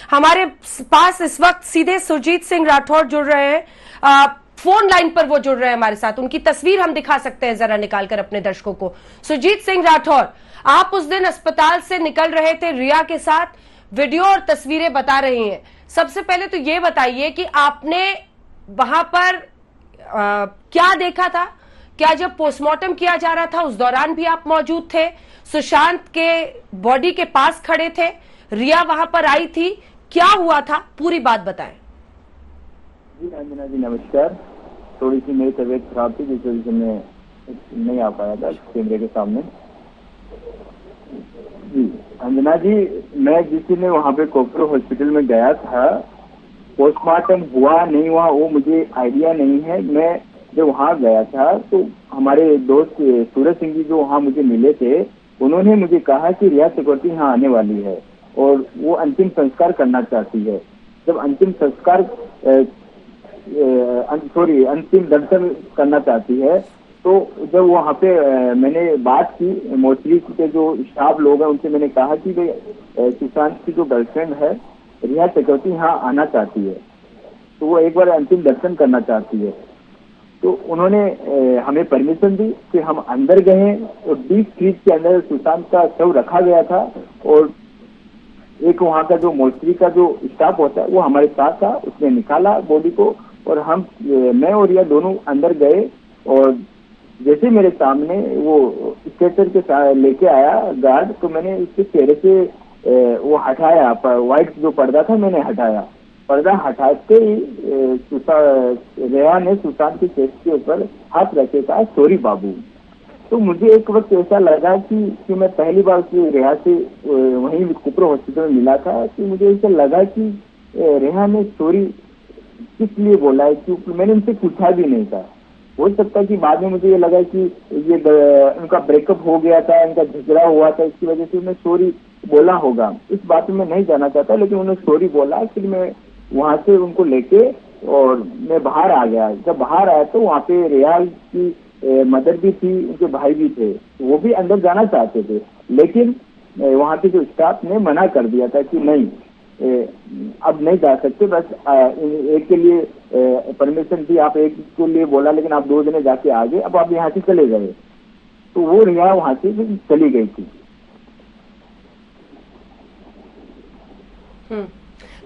हमारे पास इस वक्त सीधे सुरजीत सिंह राठौर जुड़ रहे हैं, फोन लाइन पर वो जुड़ रहे हैं हमारे साथ। उनकी तस्वीर हम दिखा सकते हैं जरा निकालकर अपने दर्शकों को। सुरजीत सिंह राठौर, आप उस दिन अस्पताल से निकल रहे थे रिया के साथ, वीडियो और तस्वीरें बता रही हैं। सबसे पहले तो ये बताइए कि आपने वहां पर क्या देखा था? क्या जब पोस्टमार्टम किया जा रहा था उस दौरान भी आप मौजूद थे? सुशांत के बॉडी के पास खड़े थे, रिया वहां पर आई थी, क्या हुआ था? पूरी बात बताएं। जी अंजना जी नमस्कार। थोड़ी सी मेरी तबीयत खराब थी जिस वजह से मैं नहीं आ पाया था कैमरे के सामने। जी अंजना जी, मैं जिस दिन वहाँ पे कोपरो हॉस्पिटल में गया था, पोस्टमार्टम हुआ नहीं हुआ वो मुझे आइडिया नहीं है। मैं जब वहाँ गया था तो हमारे दोस्त सूरज सिंह जी जो वहाँ मुझे मिले थे, उन्होंने मुझे कहा कि रिया चक्रवर्ती यहाँ आने वाली है और वो अंतिम संस्कार करना चाहती है। जब अंतिम संस्कार अंतिम दर्शन करना चाहती है तो जब वहाँ पे मैंने बात की, मोर्चरी के जो स्टाफ लोग हैं उनसे मैंने कहा कि भाई सुशांत की जो गर्लफ्रेंड है रिया चक्रवर्ती यहाँ आना चाहती है, तो वो एक बार अंतिम दर्शन करना चाहती है। तो उन्होंने हमें परमिशन दी कि हम अंदर गए और डीप फ्रीज के अंदर सुशांत का शव रखा गया था और एक वहाँ का जो मोर्चरी का जो स्टाफ होता है वो हमारे साथ था, उसने निकाला बॉडी को और मैं और रिया दोनों अंदर गए। और जैसे मेरे सामने वो स्ट्रेचर के लेके आया गार्ड, तो मैंने उसके चेहरे से वो हटाया, व्हाइट जो पर्दा था मैंने हटाया। पर्दा हटाते ही रेहा ने सुशांत के चेस्ट के ऊपर हाथ रखे कहा सॉरी बाबू। तो मुझे एक वक्त ऐसा लगा कि मैं पहली बार रेहा से वहीं कोपरो हॉस्पिटल में मिला था, कि मुझे ऐसा लगा कि रेहा ने सॉरी किस लिए बोला है, क्योंकि मैंने उनसे पूछा भी नहीं था। हो सकता है कि बाद में मुझे ये लगा कि ये उनका ब्रेकअप हो गया था, इनका झगड़ा हुआ था, इसकी वजह से उन्हें सॉरी बोला होगा। इस बात में मैं नहीं जानना चाहता, लेकिन उन्होंने सॉरी बोला। फिर मैं वहां से उनको लेके और मैं बाहर आ गया। जब बाहर आया तो वहाँ पे रेहा की मदर भी थी, उनके भाई भी थे, वो भी अंदर जाना चाहते थे, लेकिन वहाँ के जो स्टाफ ने मना कर दिया था कि नहीं अब नहीं जा सकते, बस एक के लिए परमिशन दी, आप एक के लिए बोला लेकिन आप 2 जने जाके आ गए, अब आप यहाँ से चले गए। तो वो रिया वहाँ से चली गई थी।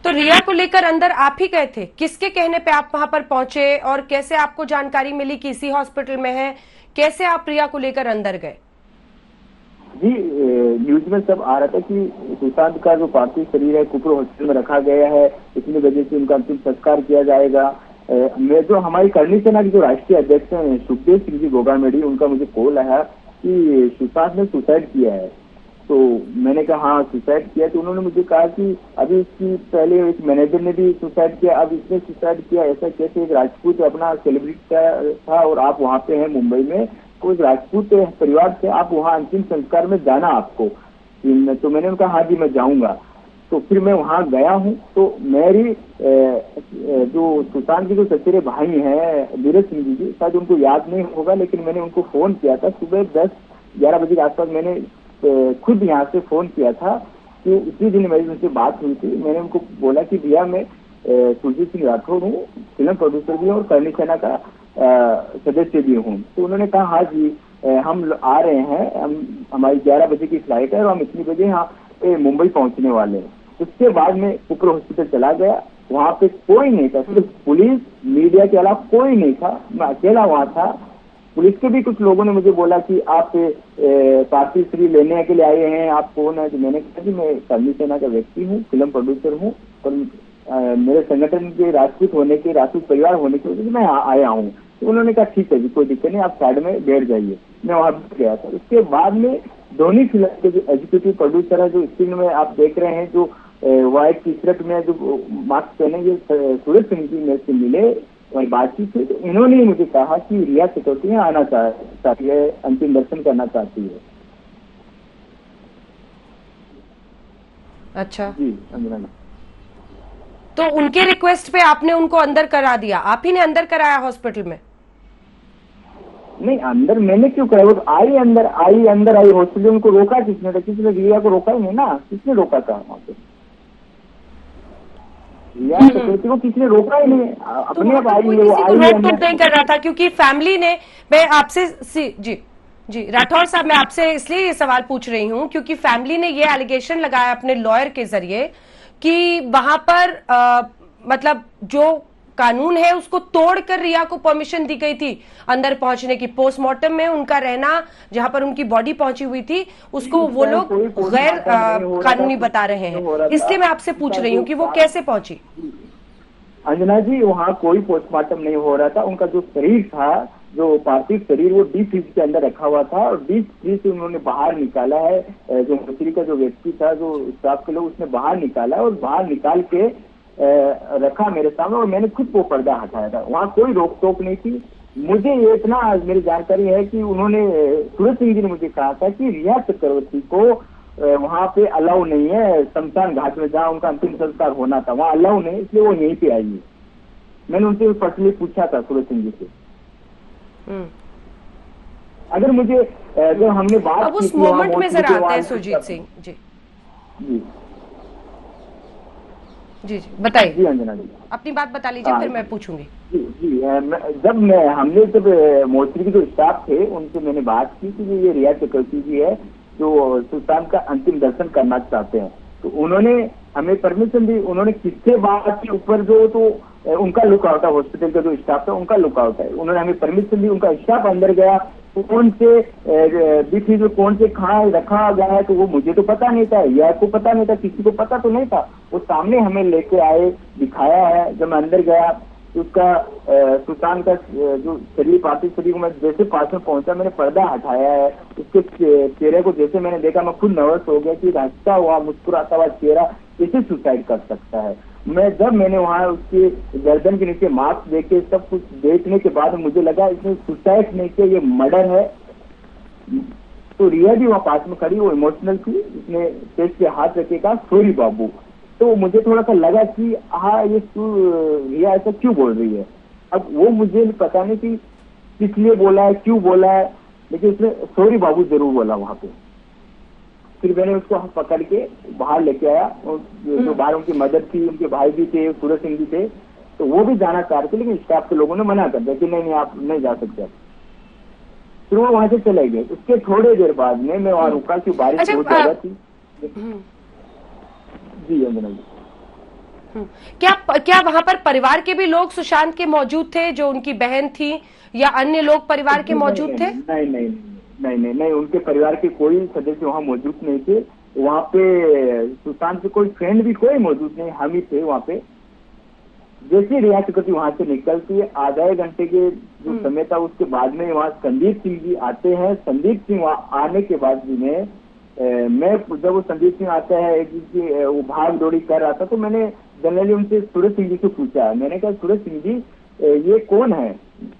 तो रिया को लेकर अंदर आप ही गए थे? किसके कहने पे आप वहां पर पहुंचे और कैसे आपको जानकारी मिली कि इसी हॉस्पिटल में है? कैसे आप रिया को लेकर अंदर गए? जी न्यूज में सब आ रहा था कि सुशांत का जो पार्थिव शरीर है कोपरो हॉस्पिटल में रखा गया है, इतनी वजह से उनका अंतिम संस्कार किया जाएगा। मैं जो हमारी करनी सेना के जो राष्ट्रीय अध्यक्ष हैं सुखदेव सिंह जी गोगामेडी, उनका मुझे कॉल आया कि सुशांत ने सुसाइड किया है। तो मैंने कहा हाँ सुसाइड किया। तो उन्होंने मुझे कहा कि अभी इसकी पहले एक मैनेजर ने भी सुसाइड किया, अब इसने सुसाइड किया, ऐसा कैसे? एक राजपूत अपना सेलिब्रिटी था और आप वहाँ पे हैं मुंबई में, उस राजपूत परिवार से आप वहाँ अंतिम संस्कार में जाना आपको। तो मैंने उनका हाँ जी मैं जाऊंगा। तो फिर मैं वहाँ गया हूँ। तो मेरी जो सुशांत के जो सचेरे भाई हैं वीरेश सिंह जी, शायद उनको याद नहीं होगा, लेकिन मैंने उनको फोन किया था सुबह 10-11 बजे के आसपास। मैंने खुद यहाँ से फोन किया था कि उसी दिन मेरी उनसे बात हुई थी। मैंने उनको बोला कि भैया मैं सुरजीत सिंह राठौर हूँ, फिल्म प्रोड्यूसर भी हूँ और करनी सेना का सदस्य भी हूँ। तो उन्होंने कहा हाँ जी हम आ रहे हैं, हमारी 11 बजे की फ्लाइट है और हम इतनी बजे यहाँ मुंबई पहुंचने वाले हैं। उसके बाद में कोपरो हॉस्पिटल चला गया, वहाँ पे कोई नहीं था, सिर्फ पुलिस मीडिया के अलावा कोई नहीं था, मैं अकेला वहाँ था। पुलिस के भी कुछ लोगों ने मुझे बोला कि आप पार्थिव शरीर लेने के लिए आए हैं, आप कौन है? तो मैंने कहा कि मैं करनी सेना का व्यक्ति हूँ, फिल्म प्रोड्यूसर हूँ और मेरे संगठन के राजपूत होने के, राजपूत परिवार होने की वजह से मैं आया हूँ। तो उन्होंने कहा ठीक है जी कोई दिक्कत नहीं, आप साइड में बैठ जाइए। मैं वहाँ गया था। उसके बाद में दोनों फिल्म के जो एग्जीक्यूटिव प्रोड्यूसर है, जो स्क्रीन में आप देख रहे हैं, जो व्हाइट टी शर्ट में जो मास्क पहने, ये सूरज सिंह जी मेरे से मिले और बातचीत हुई। तो इन्होंने मुझे कहा कि रिया चक्रवर्ती आना चाहती है, अंतिम दर्शन करना चाहती है। अच्छा जी अंजना। तो उनके रिक्वेस्ट पे आपने उनको अंदर करा दिया? आप ही ने अंदर कराया हॉस्पिटल में? नहीं अंदर मैंने क्यों कराया? वो आई अंदर आई हॉस्पिटल। उनको रोका किसने था? किसी ने रिया को रोका ही नहीं ना, किसने रोका था वहाँ पे? रिया चक्रवर्ती को किसी ने रोका ही नहीं, तो अपने आप वहाँ आई तो कोई है, वो किसी को आई है रोक टोक नहीं कर रहा था, क्योंकि फैमिली ने, मैं आपसे जी जी राठौर साहब, मैं आपसे इसलिए ये सवाल पूछ रही हूं क्योंकि फैमिली ने ये एलिगेशन लगाया अपने लॉयर के जरिए कि वहां पर मतलब जो कानून है उसको तोड़कर रिया को परमिशन दी गई थी अंदर पहुंचने की। पोस्टमार्टम में उनका रहना, जहां पर उनकी बॉडी पहुंची हुई थी, उसको वो लोग गैर कानूनी बता रहे हैं। इसलिए मैं आपसे पूछ रही हूँ कि वो कैसे पहुंची। अंजना जी, वहाँ कोई पोस्टमार्टम नहीं हो रहा था। उनका जो शरीर था, जो पार्थिव शरीर, वो डीप फ्रीज के अंदर रखा हुआ था और डीप फ्रीज से उन्होंने बाहर निकाला है। जो मछली का जो व्यक्ति था, जो स्टाफ के लोग, उसने बाहर निकाला और बाहर निकाल के रखा मेरे सामने और मैंने खुद वो पर्दा हटाया था। वहाँ कोई रोक टोक नहीं थी। मुझे ये इतना मेरी जानकारी है कि उन्होंने, सूरज सिंह जी ने मुझे कहा था कि रिया चक्रवर्ती को वहाँ पे अलाउ नहीं है, शमशान घाट में जहाँ उनका अंतिम संस्कार होना था वहाँ अलाउ नहीं, इसलिए वो यहीं पे आई है। मैंने उनसे पर्सनली पूछा था सूरज सिंह जी से। अगर मुझे जब हमने बात अब उस मोमेंट में जरा आते हैं सुरजीत सिंह जी। जी जी जी बताइए। जी अंजना जी, अपनी बात बता लीजिए, फिर मैं पूछूंगी। जी जी जब मोचरी के जो स्टाफ थे उनसे मैंने बात की कि ये रिया चक्रवर्ती जी है जो सुशांत का अंतिम दर्शन करना चाहते हैं, तो उन्होंने हमें परमिशन दी। उन्होंने किससे बात के ऊपर जो, तो उनका लुकआउट है, हॉस्पिटल का जो स्टाफ था उनका लुकआउट है, उन्होंने हमें परमिशन दी। उनका स्टाफ अंदर गया, कौन से बीच में कौन से कहाँ रखा गया है तो वो मुझे तो पता नहीं था, या को पता नहीं था, किसी को पता तो नहीं था। वो सामने हमें लेके आए, दिखाया है। जब मैं अंदर गया तो उसका सुशांत का जो शरीर, पार्थिव शरीर को मैं जैसे पास में पहुंचा, मैंने पर्दा हटाया है। उसके चेहरे को जैसे मैंने देखा, मैं खुद नर्वस हो गया कि हंसता हुआ मुस्कुराता हुआ चेहरा कैसे सुसाइड कर सकता है। मैंने वहाँ उसके गर्दन के नीचे मास्क देखे, सब कुछ देखने के बाद मुझे लगा इसने सुसाइड नहीं किया, ये मर्डर है। तो रिया भी वहाँ पास में खड़ी, वो इमोशनल थी, उसने चेस्ट पे हाथ रखे, कहा सॉरी बाबू। तो मुझे थोड़ा सा लगा कि हाँ, ये रिया ऐसा क्यों बोल रही है। अब वो मुझे पता नहीं कि किस लिए बोला है, क्यों बोला है, लेकिन उसने सॉरी बाबू जरूर बोला वहां पे। फिर मैंने उसको पकड़ के बाहर लेके आया, और जो बाहर उनकी मदद थी, उनके भाई भी थे, सूरज सिंह भी थे, तो वो भी जाना चाह रहे थे, लेकिन स्टाफ के लोगों ने मना कर दिया कि नहीं आप नहीं जा सकते। फिर वो वहां से चले गए। उसके थोड़ी देर बाद में मैं वहां रुका कि बारिश बहुत ज्यादा थी। जी अंजना जी, क्या वहां पर परिवार के भी लोग सुशांत के मौजूद थे, जो उनकी बहन थी या अन्य लोग परिवार के मौजूद थे? नहीं, उनके परिवार के कोई सदस्य वहाँ मौजूद नहीं थे। वहाँ पे सुशांत के कोई फ्रेंड भी कोई मौजूद नहीं, हम ही थे वहाँ पे। जैसे रिया चक्रवर्ती वहाँ से निकलती है, आधा एक घंटे के जो समय था, उसके बाद में वहाँ संदीप सिंह जी आते हैं। संदीप सिंह वहाँ आने के बाद में मैं जब वो संदीप सिंह आता है, एक दिन की वो भाग दौड़ी कर रहा था, तो मैंने जनरली उनसे सूरज सिंह जी से पूछा। मैंने कहा सूरज सिंह जी ये कौन है,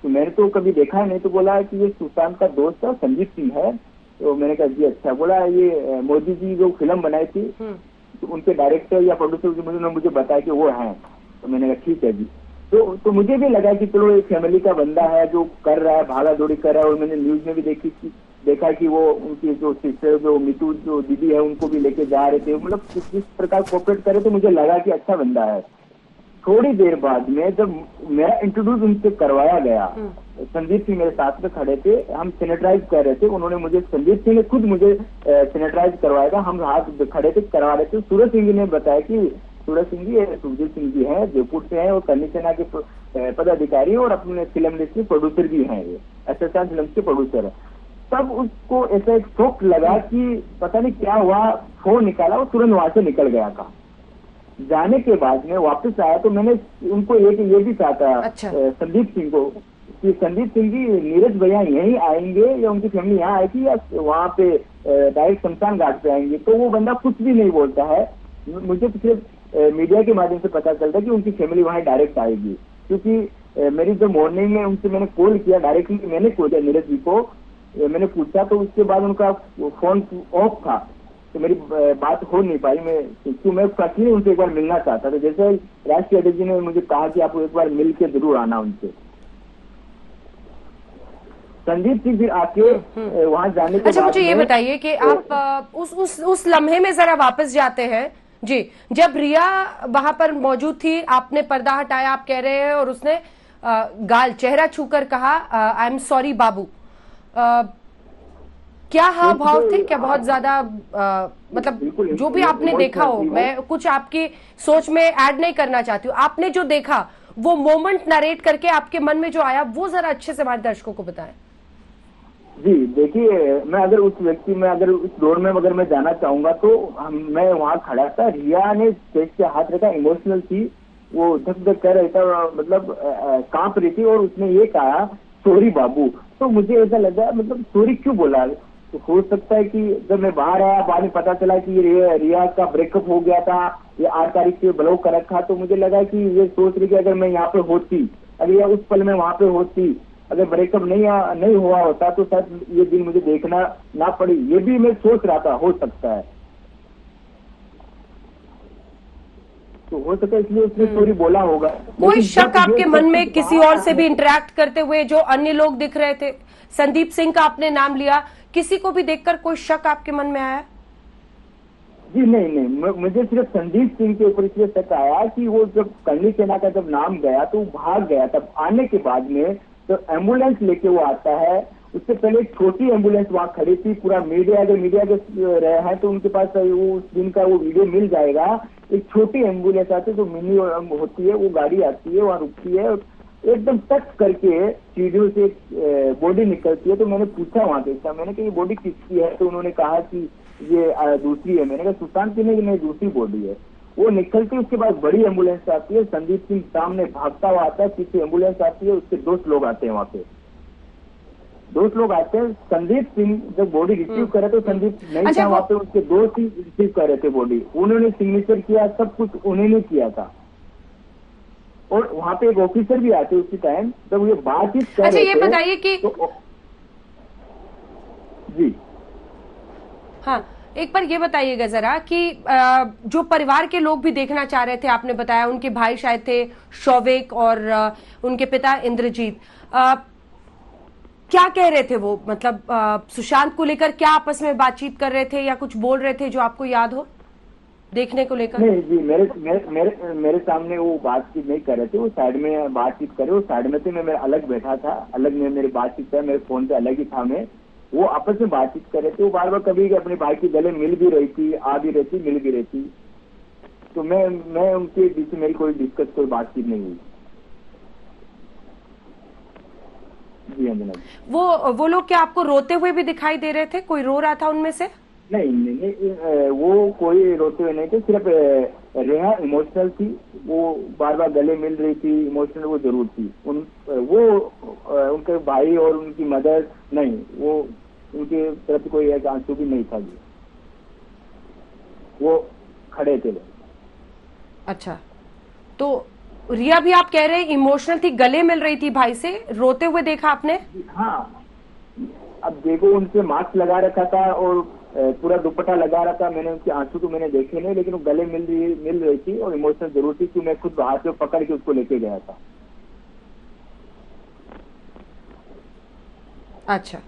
तो मैंने तो कभी देखा नहीं। तो बोला कि ये सुशांत का दोस्त है, संदीप सिंह है। तो मैंने कहा जी अच्छा। बोला ये मोदी जी जो फिल्म बनाई थी, तो उनके डायरेक्टर या प्रोड्यूसर मुझे बताया कि वो हैं। तो मैंने कहा ठीक है जी। तो मुझे भी लगा कि चलो एक फैमिली का बंदा है जो कर रहा है, भागा दौड़ी कर रहा है। और मैंने न्यूज में भी देखा कि वो उनकी जो सिस्टर, जो मितू जो दीदी है, उनको भी लेके जा रहे थे, मतलब किस प्रकार कोऑपरेट करे, तो मुझे लगा कि अच्छा बंदा है। थोड़ी देर बाद में जब मेरा इंट्रोड्यूस उनसे करवाया गया, संदीप सिंह मेरे साथ में खड़े थे, हम सैनिटाइज कर रहे थे। उन्होंने मुझे, संदीप सिंह ने खुद मुझे सैनिटाइज करवाया था, हम हाथ खड़े थे करवा रहे थे। सूरज सिंह जी ने बताया कि सूरज सिंह जी सुरजीत सिंह जी हैं, जयपुर से हैं, और करनी सेना के पदाधिकारी और अपने फिल्म इंडस्ट्री के प्रोड्यूसर भी हैं, ये एसएसआर फिल्म के प्रोड्यूसर है। तब उसको ऐसा एक शौक लगा कि पता नहीं क्या हुआ, फोन निकाला, वो तुरंत वहां से निकल गया था। जाने के बाद में वापस आया तो मैंने उनको ये भी कहा था, अच्छा। संदीप सिंह को, कि संदीप सिंह जी नीरज भैया यहीं आएंगे या उनकी फैमिली यहाँ आएगी या वहाँ पे डायरेक्ट शमशान घाट पे आएंगे। तो वो बंदा कुछ भी नहीं बोलता है। मुझे सिर्फ मीडिया के माध्यम से पता चलता है कि उनकी फैमिली वहाँ डायरेक्ट आएगी, क्योंकि मेरी जो मॉर्निंग में उनसे मैंने कॉल किया, डायरेक्टली मैंने कॉल किया नीरज जी को, मैंने पूछा, तो उसके बाद उनका फोन ऑफ था, तो मेरी बात हो नहीं पाई। मैं पर्सनली उनसे एक बार मिलना चाहता था। जैसे राष्ट्रीय अध्यक्ष जी ने मुझे कहा कि आप एक बार मिल के जरूर आना उनसे। संदीप सिंह फिर आके वहां जाने के अच्छा, बाद मुझे ये बताइए कि आप उस लम्हे में जरा वापस जाते हैं जी, जब रिया वहां पर मौजूद थी, आपने पर्दा हटाया, आप कह रहे हैं, और उसने चेहरा छूकर कहा, आई एम सॉरी बाबू। क्या हाव भाव थे? क्या बहुत ज्यादा मतलब जो भी आपने देखा हो, मैं कुछ आपकी सोच में ऐड नहीं करना चाहती हूँ, आपने जो देखा वो मोमेंट नरेट करके आपके मन में जो आया वो जरा अच्छे से हमारे दर्शकों को बताएं। जी देखिए, मैं अगर उस दौर में अगर मैं जाना चाहूंगा तो मैं वहाँ खड़ा था, रिया ने स्टेज पे हाथ रखा, इमोशनल थी, वो धक धक कर रहा था, मतलब कांप रही थी, और उसने ये कहा सॉरी बाबू। तो मुझे ऐसा लगा, मतलब सॉरी क्यों बोला? तो हो सकता है कि जब मैं बाहर आया, बाद में पता चला कि रिया का ब्रेकअप हो गया था, ये 8 तारीख से ब्लॉक कर रखा, तो मुझे लगा कि ये सोच रही कि अगर मैं यहाँ पे होती, अगर या उस पल में वहां पे होती, अगर ब्रेकअप नहीं हुआ होता तो शायद ये दिन मुझे देखना ना पड़ी, ये भी मैं सोच रहा था, हो सकता है। तो हो सकता है इसलिए उसने सॉरी बोला होगा। कोई शक आपके मन में किसी और से भी इंटरेक्ट करते हुए, जो अन्य लोग दिख रहे थे? संदीप सिंह का आपने नाम लिया, किसी को भी देखकर कोई शक आपके मन में आया? जी नहीं, मुझे सिर्फ संदीप सिंह के ऊपर इसलिए शक आया कि वो जब करनी सेना का जब नाम गया तो वो भाग गया, तब आने के बाद में तो एम्बुलेंस लेके वो आता है, उससे पहले एक छोटी एम्बुलेंस वहाँ खड़ी थी, पूरा मीडिया के रहे हैं तो उनके पास वो उस दिन का वो वीडियो मिल जाएगा। एक छोटी एम्बुलेंस आती है, जो मिनी होती है, वो गाड़ी आती है, वहाँ रुकती है, एकदम टच करके सीढ़ियों से बॉडी निकलती है। तो मैंने पूछा वहाँ पे, मैंने कहा ये बॉडी किसकी है? तो उन्होंने कहा कि ये दूसरी है। मैंने कहा सुशांत की नहीं, दूसरी बॉडी है। वो निकलती, उसके बाद बड़ी एम्बुलेंस आती है, संदीप सिंह सामने भागता हुआ आता है, पीछे एम्बुलेंस आती है, उसके 2 लोग आते हैं वहाँ पे, 2 लोग आते हैं। संदीप सिंह जब बॉडी रिसीव करे तो संदीप नहीं था वहाँ पे, उसके दोस्त ही रिसीव कर रहे थे बॉडी, उन्होंने सिग्नेचर किया, सब कुछ उन्होंने किया था। और वहाँ पे एक ऑफिसर भी आते उसी टाइम जब ये बातचीत कर रहे थे। ये बताइए कि जी हाँ, एक बार ये बताइएगा जरा कि जो परिवार के लोग भी देखना चाह रहे थे, आपने बताया उनके भाई शायद थे शौविक और उनके पिता इंद्रजीत, क्या कह रहे थे वो? मतलब सुशांत को लेकर क्या आपस में बातचीत कर रहे थे या कुछ बोल रहे थे जो आपको याद हो देखने को लेकर? नहीं जी, मेरे सामने वो बातचीत नहीं कर रहे थे, वो साइड में बातचीत करे, वो साइड में थे, मैं अलग बैठा था, अलग में मेरी बातचीत कर, मेरे फोन पे अलग ही था मैं। वो आपस में बातचीत कर रहे थे, वो बार बार कभी अपने भाई के गले मिल भी रही थी, आ भी रही थी, मिल भी रही थी। तो मैं उनके बीच में मेरी कोई बातचीत नहीं हुई। जी अंजना जी। वो लोग क्या आपको रोते हुए भी दिखाई दे रहे थे? कोई रो रहा था उनमें से? नहीं, वो कोई रोते हुए नहीं थे, सिर्फ रेहा इमोशनल थी, वो बार बार गले मिल रही थी, इमोशनल वो जरूर थी। उनके भाई और उनकी मदर नहीं, वो उनके तरफ कोई एक आंसू भी नहीं था जी, वो खड़े थे। अच्छा, तो रिया भी आप कह रहे हैं इमोशनल थी, गले मिल रही थी भाई से, रोते हुए देखा आपने? हाँ, अब देखो उनसे मास्क लगा रखा था और पूरा दुपट्टा लगा रखा, मैंने उसके आंसू तो मैंने देखे नहीं, लेकिन वो गले मिल रही थी और इमोशनल जरूर थी कि मैं खुद हाथ में पकड़ के उसको लेके गया था। अच्छा,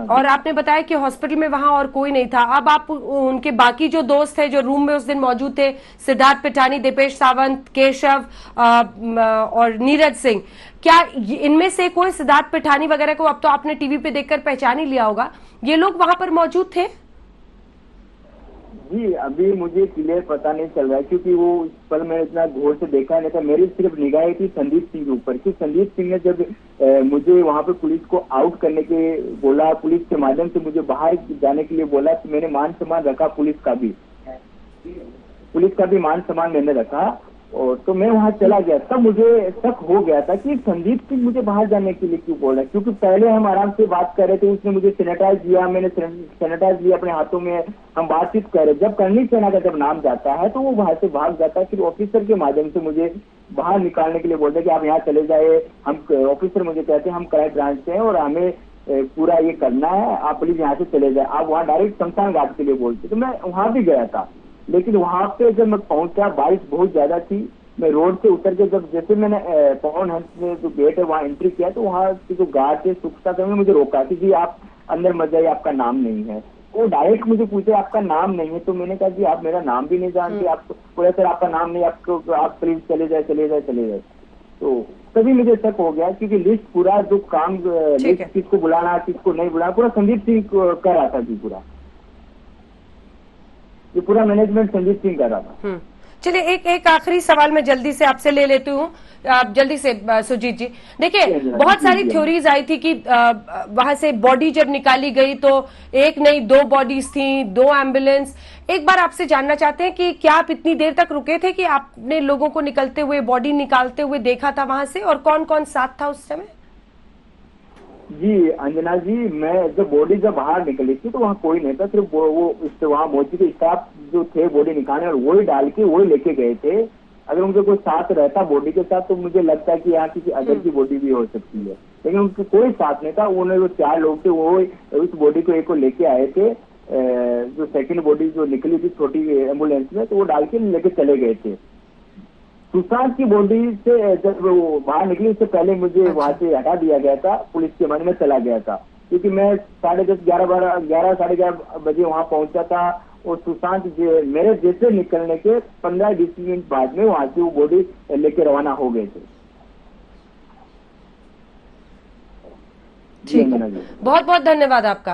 और आपने बताया कि हॉस्पिटल में वहां और कोई नहीं था। अब आप उनके बाकी जो दोस्त थे जो रूम में उस दिन मौजूद थे, सिद्धार्थ पिठानी, दीपेश सावंत, केशव और नीरज सिंह, क्या इनमें से कोई सिद्धार्थ पिठानी वगैरह को अब तो आपने टीवी पे देखकर पहचान ही लिया होगा, ये लोग वहां पर मौजूद थे? जी अभी मुझे क्लियर पता नहीं चल रहा है, क्योंकि वो इस पल मैंने इतना घोर से देखा नहीं था। मेरी सिर्फ निगाहें थी संदीप सिंह के ऊपर कि संदीप सिंह ने जब मुझे वहां पे पुलिस को आउट करने के बोला, पुलिस के माध्यम से मुझे बाहर जाने के लिए बोला, तो मैंने मान सम्मान रखा, पुलिस का भी मान सम्मान मैंने रखा, और तो मैं वहां चला गया। तब मुझे शक हो गया था कि संदीप सिंह मुझे बाहर जाने के लिए क्यों बोल रहा है, क्योंकि पहले हम आराम से बात कर रहे थे, उसने मुझे सैनिटाइज दिया, मैंने सैनिटाइज लिया अपने हाथों में, हम बातचीत कर रहे। जब करनी सेना का जब नाम जाता है तो वो वहां से भाग जाता है, फिर ऑफिसर के माध्यम से मुझे बाहर निकालने के लिए बोलते कि आप यहाँ चले जाए। हम ऑफिसर मुझे कहते हैं हम क्राइम ब्रांच से हैं और हमें पूरा ये करना है, आप प्लीज यहाँ से चले जाए, आप वहाँ डायरेक्ट शमशान घाट के लिए बोलते। तो मैं वहां भी गया था, लेकिन वहां पे जब मैं पहुंचा बारिश बहुत ज्यादा थी, मैं रोड से उतर के जब जैसे मैंने पवन हंस में जो गेट है वहाँ एंट्री किया, तो वहाँ के जो गार्ड थे सुखता थे, मुझे रोका कि जी आप अंदर मत जाइए, आपका नाम नहीं है। वो डायरेक्ट मुझे पूछे आपका नाम नहीं है, तो मैंने कहा कि आप मेरा नाम भी नहीं जानते, आपको बोला सर आपका नाम नहीं, आपको आप प्लीज चले जाए चले जाए चले जाए। तो तभी मुझे शक हो गया, क्योंकि लिस्ट पूरा जो काम लिस्ट किसको बुलाना किसको नहीं बुलाना पूरा संदीप सिंह कर रहा था जी, पूरा ये पूरा मैनेजमेंट संदीप सिंह कर रहा था। चलिए एक आखिरी सवाल मैं जल्दी से आपसे ले लेती हूँ, आप जल्दी से सुजीत जी। देखिए बहुत सारी थ्योरीज आई थी कि वहां से बॉडी जब निकाली गई तो एक नहीं 2 बॉडीज थी, 2 एम्बुलेंस। एक बार आपसे जानना चाहते हैं कि क्या आप इतनी देर तक रुके थे कि आपने लोगों को निकलते हुए, बॉडी निकालते हुए देखा था वहां से, और कौन कौन साथ था उस समय? जी अंजना जी, मैं जब बॉडी जब बाहर निकली थी तो वहाँ कोई नहीं था, सिर्फ वो वहाँ मौजूद स्टाफ जो थे बॉडी निकालने, और वही डाल के वही लेके गए थे। अगर उनके कोई साथ रहता बॉडी के साथ तो मुझे लगता है कि यहाँ किसी अदर की बॉडी भी हो सकती है, लेकिन उनके कोई साथ नहीं था। उन्होंने जो 4 लोग थे वो उस बॉडी को एक को लेके आए थे, जो सेकंड बॉडी जो निकली थी छोटी एम्बुलेंस में, तो वो डाल के लेके चले गए थे। सुशांत की बॉडी से जब वो बाहर निकली उससे पहले मुझे वहां से हटा दिया गया था, पुलिस के मन में चला गया था, क्योंकि मैं 10:30 11 साढ़े 11 बजे वहां पहुंचा था, और सुशांत मेरे जैसे निकलने के 15-20 मिनट बाद में वहां से वो बॉडी लेके रवाना हो गए थे। ठीक है, बहुत बहुत धन्यवाद आपका।